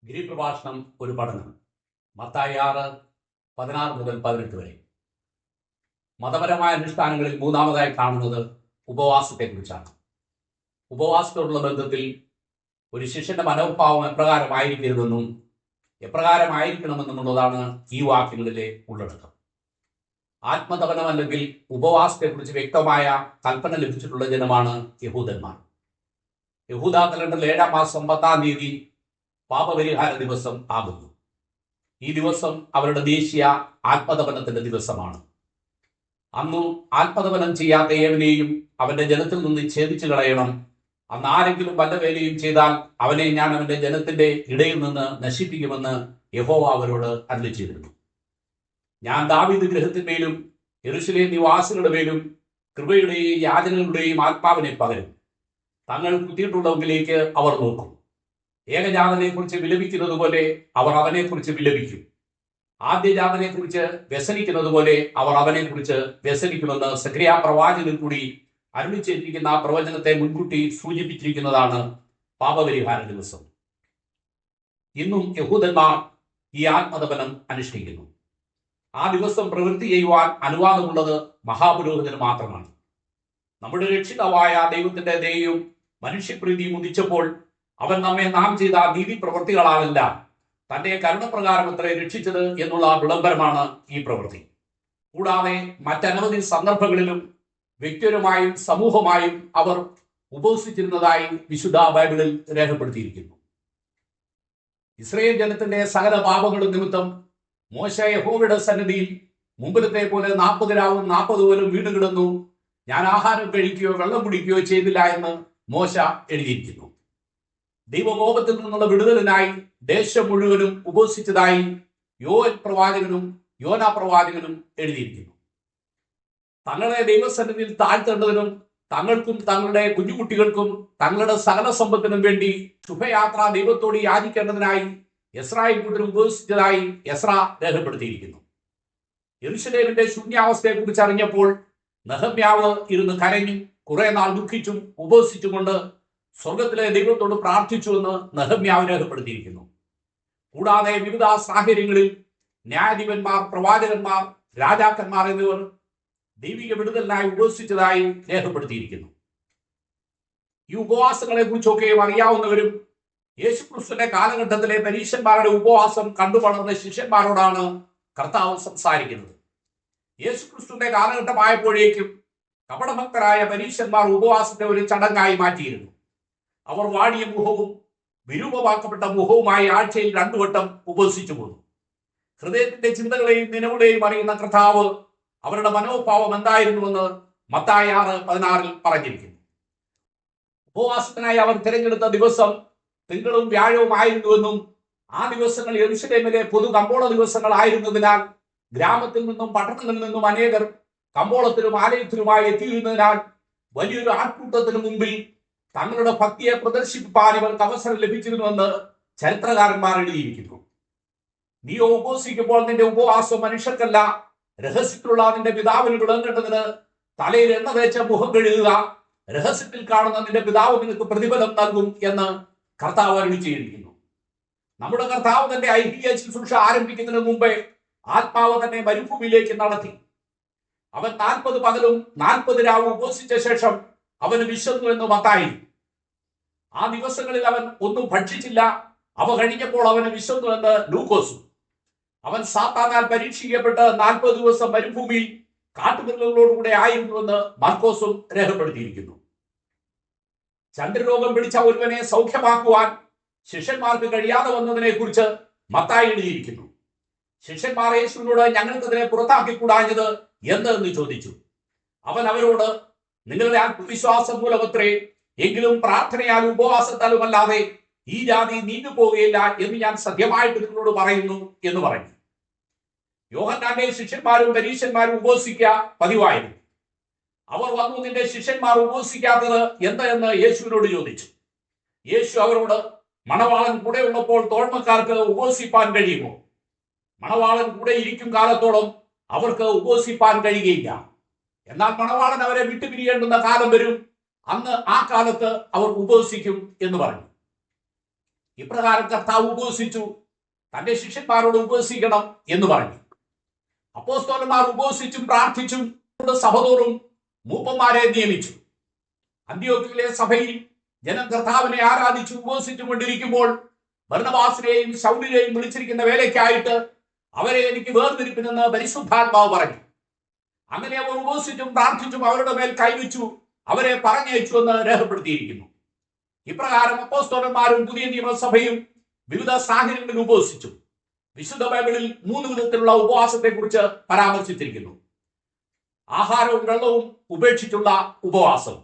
ഗിരിപ്രഭാഷണം ഒരു പഠനം. മത്തായി 6:16 മുതൽ 18 വരെ. മതപരമായ അനുഷ്ഠാനങ്ങളിൽ മൂന്നാമതായി കാണുന്നത് ഉപവാസത്തെക്കുറിച്ചാണ്. ഉപവാസത്തോടുള്ള ബന്ധത്തിൽ ഒരു ശിഷ്യന്റെ മനോഭാവം എപ്രകാരമായിരിക്കരുതെന്നും എപ്രകാരമായിരിക്കണമെന്നുമുള്ളതാണ് ഈ വാക്യങ്ങളിലെ ഉള്ളടക്കം. ആത്മതപനം അല്ലെങ്കിൽ ഉപവാസത്തെക്കുറിച്ച് വ്യക്തമായ കൽപ്പന ലഭിച്ചിട്ടുള്ള ജനമാണ് യഹൂദന്മാർ. യഹൂദ കലണ്ടറിൽ 7-ാം മാസം 10-ാം തീയതി പാപപരിഹാര ദിവസം ആകുന്നു. ഈ ദിവസം അവരുടെ ദേശീയ ആത്മതപനത്തിന്റെ ദിവസമാണ്. അന്നും ആത്മതപനം ചെയ്യാത്ത ഏവനെയും അവന്റെ ജനത്തിൽ നിന്ന് ഛേദിച്ചു കളയണം. അന്ന് ആരെങ്കിലും വല്ല വേലയും ചെയ്താൽ അവനെ ഞാൻ അവന്റെ ജനത്തിന്റെ ഇടയിൽ നിന്ന് നശിപ്പിക്കുമെന്ന് യഹോവ അവരോട് അരുളി ചെയ്തിരുന്നു. ഞാൻ ദാവീദ് ഗൃഹത്തിന്മേലും യെരൂശലേം നിവാസികളുടെ മേലും കൃപയുടെയും യാചനകളുടെയും ആത്മാവിനെ പകരും. തങ്ങൾ കുത്തിയിട്ടുള്ളവങ്കിലേക്ക് അവർ നോക്കും. ഏകജാതനെ കുറിച്ച് വിലപിക്കുന്നത് പോലെ അവർ അവനെ കുറിച്ച് വിലപിക്കും. ആദ്യജാതനെ കുറിച്ച് വ്യസനിക്കുന്നത് പോലെ അവർ അവനെ കുറിച്ച് വ്യസനിക്കുമെന്ന് സഖറിയാ പ്രവാചകൻ കൂടി അരുളിച്ചേർത്തിരിക്കുന്ന ആ പ്രവചനത്തെ മുൻകൂട്ടി സൂചിപ്പിച്ചിരിക്കുന്നതാണ് പാപപരിഹാര ദിവസം. ഇന്നും യഹൂദന്മാർ ഈ ആത്മതപനം അനുഷ്ഠിക്കുന്നു. ആ ദിവസം പ്രവൃത്തി ചെയ്യുവാൻ അനുവാദമുള്ളത് മഹാപുരോഹിതന് മാത്രമാണ്. നമ്മുടെ രക്ഷിതാവായ ദൈവത്തിന്റെ ദയയും മനുഷ്യപ്രീതിയും ഉദിച്ചപ്പോൾ അവൻ നമ്മെ നാം ചെയ്ത നീതി പ്രവൃത്തികളാലല്ല തന്റെ കരുണപ്രകാരം അത്രേ രക്ഷിച്ചത് എന്നുള്ള വിളംബരമാണ് ഈ പ്രവൃത്തി. കൂടാതെ മറ്റനവധി സന്ദർഭങ്ങളിലും വ്യക്തിപരമായും സമൂഹമായും അവർ ഉപവസിച്ചിരുന്നതായി വിശുദ്ധ ബൈബിളിൽ രേഖപ്പെടുത്തിയിരിക്കുന്നു. ഇസ്രായേൽ ജനത്തിന്റെ സകല പാപങ്ങളും നിമിത്തം മോശ യഹോവയുടെ സന്നിധിയിൽ മുമ്പിലത്തെ പോലെ 40 രാവും 40 പകലും വീണ് കിടന്നു. ഞാൻ ആഹാരം കഴിക്കുകയോ വെള്ളം കുടിക്കുകയോ ചെയ്തില്ല എന്ന് മോശ എഴുതിയിരിക്കുന്നു. ദൈവകോപത്തിൽ നിന്നുള്ള വിടുതലിനായി ദേശം മുഴുവനും ഉപവസിച്ചതായി യോവേൽ പ്രവാചകനും യോനാ പ്രവാചകനും എഴുതിയിരിക്കുന്നു. തങ്ങളെ ദൈവസന്നിധിയിൽ താഴ്ത്തേണ്ടതിനും തങ്ങൾക്കും തങ്ങളുടെ കുഞ്ഞുകുട്ടികൾക്കും തങ്ങളുടെ സകല സമ്പത്തിനും വേണ്ടി ശുഭയാത്ര ദൈവത്തോട് യാചിക്കേണ്ടതിനായി യസ്രായേൽ കൂട്ടർ ഉപവസിച്ചതായി യസ്രാ രേഖപ്പെടുത്തിയിരിക്കുന്നു. യെരൂശലേമിന്റെ ശൂന്യാവസ്ഥയെ കുറിച്ച് അറിഞ്ഞപ്പോൾ നെഹമ്യാവ് ഇരുന്ന് കരഞ്ഞും കുറെ നാൾ ദുഃഖിച്ചും ഉപവസിച്ചുകൊണ്ട് സ്വർഗത്തിലെ ദൈവത്തോട് പ്രാർത്ഥിച്ചുവെന്ന് നെഹമ്യാവ് രേഖപ്പെടുത്തിയിരിക്കുന്നു. കൂടാതെ വിവിധ സാഹചര്യങ്ങളിൽ ന്യായാധിപന്മാർ, പ്രവാചകന്മാർ, രാജാക്കന്മാർ എന്നിവർ ദൈവിക വിടുതലിനായി ഉപവസിച്ചതായി രേഖപ്പെടുത്തിയിരിക്കുന്നു. ഈ ഉപവാസങ്ങളെ കുറിച്ചൊക്കെയും അറിയാവുന്നവരും യേശുക്രിസ്തുവിന്റെ കാലഘട്ടത്തിലെ പരീശന്മാരുടെ ഉപവാസം കണ്ടു വളർന്ന ശിഷ്യന്മാരോടാണ് കർത്താവ് സംസാരിക്കുന്നത്. യേശുക്രിസ്തുവിന്റെ കാലഘട്ടമായപ്പോഴേക്കും കപടഭക്തരായ പരീശന്മാർ ഉപവാസത്തെ ഒരു ചടങ്ങായി മാറ്റിയിരുന്നു. അവർ വാടിയ മുഖവും വിരൂപമാക്കപ്പെട്ട മുഖവുമായി ആഴ്ചയിൽ 2 വട്ടം ഉപവസിച്ചു പോന്നു. ഹൃദയത്തിന്റെ ചിന്തകളെയും നിലവുകളെയും അറിയുന്ന കർത്താവ് അവരുടെ മനോഭാവം എന്തായിരുന്നുവെന്ന് മത്തായി 6:16 പറഞ്ഞിരിക്കുന്നു. ഉപവാസത്തിനായി അവർ തിരഞ്ഞെടുത്ത ദിവസം തിങ്കളും വ്യാഴവും ആയിരുന്നുവെന്നും ആ ദിവസങ്ങൾ യെരൂശലേമിലെ പൊതു കമ്പോള ദിവസങ്ങളായിരുന്നതിനാൽ ഗ്രാമത്തിൽ നിന്നും പട്ടണങ്ങളിൽ നിന്നും അനേകർ കമ്പോളത്തിലും ആലയത്തിലുമായി എത്തിയിരുന്നതിനാൽ വലിയൊരു ആൾക്കൂട്ടത്തിനു മുമ്പിൽ തങ്ങളുടെ ഭക്തിയെ പ്രദർശിപ്പിക്കാൻ ഇവർക്ക് അവസരം ലഭിച്ചിരുന്നുവെന്ന് ചരിത്രകാരന്മാർ എഴുതിയിരിക്കുന്നു. നീ ഉപവസിക്കുമ്പോൾ നിന്റെ ഉപവാസം മനുഷ്യർക്കല്ല, രഹസ്യത്തിലുള്ള നിന്റെ പിതാവിന് വിളങ്ങേണ്ടതിന് തലയിൽ എണ്ണ തേച്ച മുഖം കഴുകുക. രഹസ്യത്തിൽ കാണുന്ന നിന്റെ പിതാവ് നിനക്ക് പ്രതിഫലം നൽകും എന്ന് കർത്താവ് അരുളി ചെയ്തിരിക്കുന്നു. നമ്മുടെ കർത്താവ് തന്റെ ഐഹിക ശുശ്രൂഷ ആരംഭിക്കുന്നതിന് മുമ്പേ ആത്മാവ് തന്നെ മരുഭൂമിയിലേക്ക് നടത്തി. അവൻ 40 പകലും 40 രാവും ഉപവസിച്ച ശേഷം അവന് വിശന്നു എന്ന് മത്തായി. ആ ദിവസങ്ങളിൽ അവൻ ഒന്നും ഭക്ഷിച്ചില്ല. അവ കഴിഞ്ഞപ്പോൾ അവന് വിശന്നു എന്ന് ലൂക്കോസും. അവൻ സാത്താനാൽ പരീക്ഷിക്കപ്പെട്ട് 40 ദിവസം മരുഭൂമിയിൽ കാട്ടുമൃഗങ്ങളോടുകൂടെ ആയിരുന്നുവെന്ന് മാർക്കോസും രേഖപ്പെടുത്തിയിരിക്കുന്നു. ചന്ദ്രരോഗം പിടിച്ച ഒരുവനെ സൗഖ്യമാക്കുവാൻ ശിഷ്യന്മാർക്ക് കഴിയാതെ വന്നതിനെ കുറിച്ച് മത്തായി എഴുതിയിരിക്കുന്നു. ശിഷ്യന്മാർ യേശുവിനോട് ഞങ്ങൾക്കതിനെ പുറത്താക്കിക്കൂടാഞ്ഞത് എന്തെന്ന് ചോദിച്ചു. അവൻ അവരോട്, നിങ്ങളുടെ ആത്മവിശ്വാസം മൂലമത്രേ, എങ്കിലും പ്രാർത്ഥനയാലും ഉപവാസത്താലും അല്ലാതെ ഈ ജാതി നീണ്ടു പോകുകയില്ല എന്ന് ഞാൻ സത്യമായിട്ട് നിങ്ങളോട് പറയുന്നു എന്ന് പറഞ്ഞു. യോഹന്നാന്റെ ശിഷ്യന്മാരും പരീശന്മാരും ഉപവസിക്കുക പതിവായിരുന്നു. അവർ വന്നു, നിന്റെ ശിഷ്യന്മാർ ഉപവസിക്കാത്തത് എന്തെന്ന് യേശുവിനോട് ചോദിച്ചു. യേശു അവരോട്, മണവാളൻ കൂടെ ഉള്ളപ്പോൾ തോഴ്മക്കാർക്ക് ഉപവസിപ്പാൻ കഴിയുമോ? മണവാളൻ കൂടെ ഇരിക്കും കാലത്തോളം അവർക്ക് ഉപവസിപ്പാൻ കഴിയുകയില്ല. എന്നാൽ മണവാളൻ അവരെ വിട്ടുപിരിയേണ്ടുന്ന കാലം വരും, അന്ന് ആ കാലത്ത് അവർ ഉപവസിക്കും എന്ന് പറഞ്ഞു. ഇപ്രകാരം കർത്താവ് ഉപവസിച്ചു, തന്റെ ശിഷ്യന്മാരോട് ഉപവസിക്കണം എന്ന് പറഞ്ഞു. അപ്പോസ്തലന്മാർ ഉപവസിച്ചും പ്രാർത്ഥിച്ചും സഭതോറും മൂപ്പന്മാരെ നിയമിച്ചു. അന്ത്യോക്യയിലെ സഭയിൽ ജനം കർത്താവിനെ ആരാധിച്ചു ഉപവസിച്ചു കൊണ്ടിരിക്കുമ്പോൾ ബർന്നബാസിനെയും ശൗലിനെയും വിളിച്ചിരിക്കുന്ന വേലയ്ക്കായിട്ട് അവരെ എനിക്ക് വേർതിരിപ്പിനെന്ന് പരിശുദ്ധാത്മാവ് പറഞ്ഞു. അങ്ങനെ അവർ ഉപവസിച്ചും പ്രാർത്ഥിച്ചും അവരുടെ മേൽ കൈവച്ചു അവരെ പറഞ്ഞയച്ചു എന്ന് രേഖപ്പെടുത്തിയിരിക്കുന്നു. ഇപ്രകാരം അപ്പോസ്തലന്മാരും പുതിയ നിയമസഭയും വിവിധ സാഹചര്യങ്ങളിൽ ഉപവസിച്ചു. വിശുദ്ധ ബൈബിളിൽ 3 വിധത്തിലുള്ള ഉപവാസത്തെ കുറിച്ച് പരാമർശിച്ചിരിക്കുന്നു. ആഹാരവും വെള്ളവും ഉപേക്ഷിച്ചുള്ള ഉപവാസം.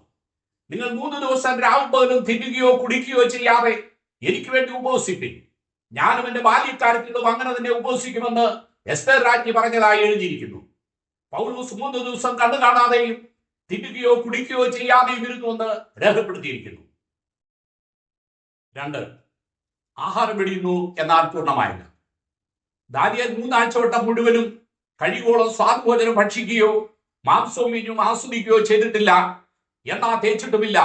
നിങ്ങൾ 3 ദിവസം രാവും പകലും തിന്നുകയോ കുടിക്കുകയോ ചെയ്യാതെ എനിക്ക് വേണ്ടി ഉപവസിപ്പിൻ, ഞാനും എന്റെ ബാല്യക്കാലത്തിലും അങ്ങനെ തന്നെ ഉപവസിക്കുമെന്ന് എസ്തേർ രാജ്ഞി പറഞ്ഞതായി എഴുതിയിരിക്കുന്നു. പൗലോസ് 3 ദിവസം കണ്ണു കാണാതെയും തിന്നുകയോ കുടിക്കുകയോ ചെയ്യാതെയും ഇരുന്നുവെന്ന് രേഖപ്പെടുത്തിയിരിക്കുന്നു. 2. ആഹാരം വെടിയുന്നു എന്നാൽ പൂർണ്ണമായില്ല. ദാനിയേൽ 3 ആഴ്ചവട്ടം മുഴുവനും കഴിവോളം സ്വാദുഭോജനം ഭക്ഷിക്കുകയോ മാംസവും മീനും ആസ്വദിക്കുകയോ ചെയ്തിട്ടില്ല, എണ്ണ തേച്ചിട്ടുമില്ല.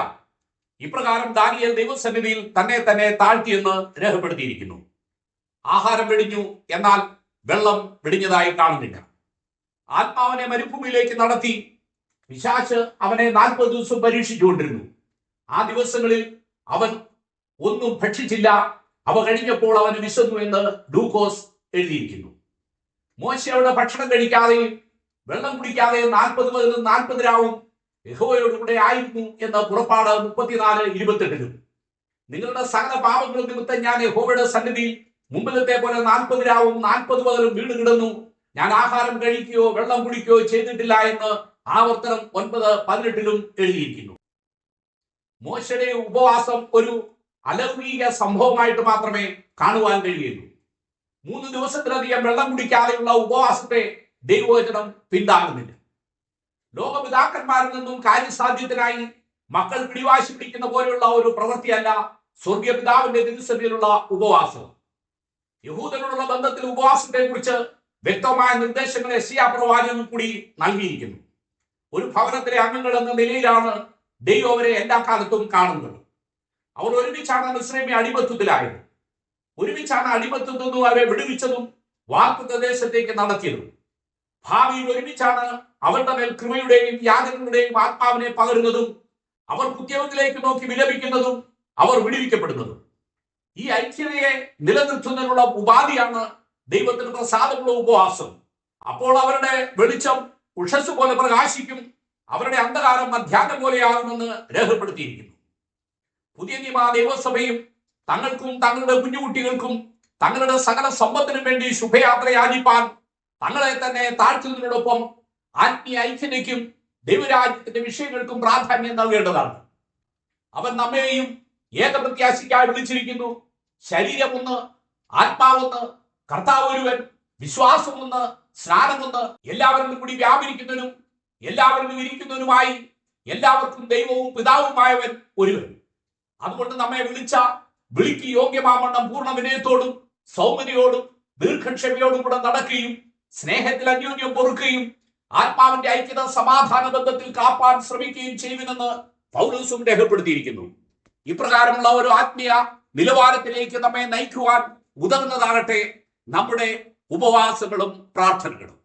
ഇപ്രകാരം ദാനിയേൽ ദൈവസന്നിധിയിൽ തന്നെ താഴ്ത്തിയെന്ന് രേഖപ്പെടുത്തിയിരിക്കുന്നു. ആഹാരം വെടിഞ്ഞു എന്നാൽ വെള്ളം വെടിഞ്ഞതായി കാണുന്നില്ല. ആത്മാവിനെ മരുഭൂമിയിലേക്ക് നടത്തി പിശാച് അവനെ 40 ദിവസം പരീക്ഷിച്ചുകൊണ്ടിരുന്നു. ആ ദിവസങ്ങളിൽ അവൻ ഒന്നും ഭക്ഷിച്ചില്ല. അവ കഴിഞ്ഞപ്പോൾ അവന് വിശന്നു എന്ന് ലൂക്കോസ് എഴുതിയിരിക്കുന്നു. മോശയുടെ ഭക്ഷണം കഴിക്കാതെയും വെള്ളം കുടിക്കാതെയും 40 പകലും 40 രാവും യഹോവയോട് കൂടെ ആയിരുന്നു എന്ന് പുറപ്പാട് 34:28. നിങ്ങളുടെ സകല പാപങ്ങളും നിമിത്തം ഞാൻ യഹോവയുടെ സന്നിധിയിൽ മുമ്പിലത്തെ പോലെ 40 രാവും 40 പകലും വീട് കിടന്നു. ഞാൻ ആഹാരം കഴിക്കുകയോ വെള്ളം കുടിക്കുകയോ ചെയ്തിട്ടില്ല എന്ന് ആവർത്തനം 9:18 എഴുതിയിരിക്കുന്നു. മോശയുടെ ഉപവാസം ഒരു അലൗകിക സംഭവമായിട്ട് മാത്രമേ കാണുവാൻ കഴിയുള്ളൂ. 3 ദിവസത്തിലധികം വെള്ളം കുടിക്കാതെയുള്ള ഉപവാസത്തെ ദൈവവചനം പിന്താങ്ങുന്നില്ല. ലോകപിതാക്കന്മാരിൽ നിന്നും കാര്യസാധ്യത്തിനായി മക്കൾ പിടിവാശി പിടിക്കുന്ന പോലെയുള്ള ഒരു പ്രവൃത്തിയല്ല സ്വർഗീയ പിതാവിന്റെ തിരുസഭയിലുള്ള ഉപവാസം. യഹൂദരോടുള്ള ബന്ധത്തിൽ ഉപവാസത്തെ കുറിച്ച് വ്യക്തമായ നിർദ്ദേശങ്ങൾ യെശയ്യാ പ്രവാചകൻ കൂടി നൽകിയിരിക്കുന്നു. ഒരു ഭവനത്തിലെ അംഗങ്ങൾ എന്ന നിലയിലാണ് ദൈവം അവരെ എല്ലാ കാലത്തും കാണുന്നത്. അവർ ഒരുമിച്ചാണ് മിസ്രൈമ്യ അടിമത്വത്തിലായത്. ഒരുമിച്ചാണ് അടിമത്വത്തിൽ നിന്നും അവരെ വിടുവിച്ചതും വാഗ്ദത്ത ദേശത്തേക്ക് നടത്തിയതും. ഭാവിയിൽ ഒരുമിച്ചാണ് അവരുടെ മേൽ കൃപയുടെയും യാചനകളുടെയും ആത്മാവിനെ പകരുന്നതും അവർ കുറ്റത്തിലേക്ക് നോക്കി വിലപിക്കുന്നതും അവർ വിടുവിക്കപ്പെടുന്നതും. ഈ ഐക്യതയെ നിലനിർത്തുന്നതിനുള്ള ഉപാധിയാണ് ദൈവത്തിന് പ്രസാദമുള്ള ഉപവാസം. അപ്പോൾ അവരുടെ വെളിച്ചം ഉഷസ് പോലെ പ്രകാശിക്കും, അവരുടെ അന്ധകാരം മധ്യാഹ്നം പോലെയാകുമെന്ന് രേഖപ്പെടുത്തിയിരിക്കുന്നു. പുതിയ നിയമ ദൈവസഭയും തങ്ങൾക്കും തങ്ങളുടെ കുഞ്ഞുകുട്ടികൾക്കും തങ്ങളുടെ സകല സമ്പത്തിനും വേണ്ടി ശുഭയാത്ര യാചിപ്പാൻ തങ്ങളെ തന്നെ താഴ്ത്തുന്നതിനോടൊപ്പം ആത്മീയ ഐക്യതയ്ക്കും ദൈവരാജ്യത്തിന്റെ വിഷയങ്ങൾക്കും പ്രാധാന്യം നൽകേണ്ടതാണ്. അവൻ നമ്മെയും ഏകപ്രത്യാശയ്ക്കായി വിളിച്ചിരിക്കുന്നു. ശരീരമൊന്ന്, ആത്മാവൊന്ന്, കർത്താവ് ഒരുവൻ, വിശ്വാസമൊന്ന്, സ്നാനമൊന്ന്, എല്ലാവരിലും കൂടി വ്യാപരിക്കുന്നതിനും എല്ലാവരിലും ഇരിക്കുന്നതിനുമായി എല്ലാവർക്കും ദൈവവും പിതാവുമായവൻ ഒരുവൻ. അതുകൊണ്ട് നമ്മെ വിളിക്ക് യോഗ്യമാവണ്ണം പൂർണ്ണ വിനയത്തോടും സൗമ്യതയോടും ദീർഘക്ഷമയോടും കൂടെ നടക്കുകയും സ്നേഹത്തിൽ അന്യോന്യം പൊറുക്കുകയും ആത്മാവിന്റെ ഐക്യത സമാധാന ബന്ധത്തിൽ കാപ്പാൻ ശ്രമിക്കുകയും ചെയ്യുമെന്ന് പൗലോസും രേഖപ്പെടുത്തിയിരിക്കുന്നു. ഇപ്രകാരമുള്ള ഒരു ആത്മീയ നിലവാരത്തിലേക്ക് നമ്മെ നയിക്കുവാൻ ഉതകുന്നതാകട്ടെ നമ്മുടെ ഉപവാസങ്ങളും പ്രാർത്ഥനകളും.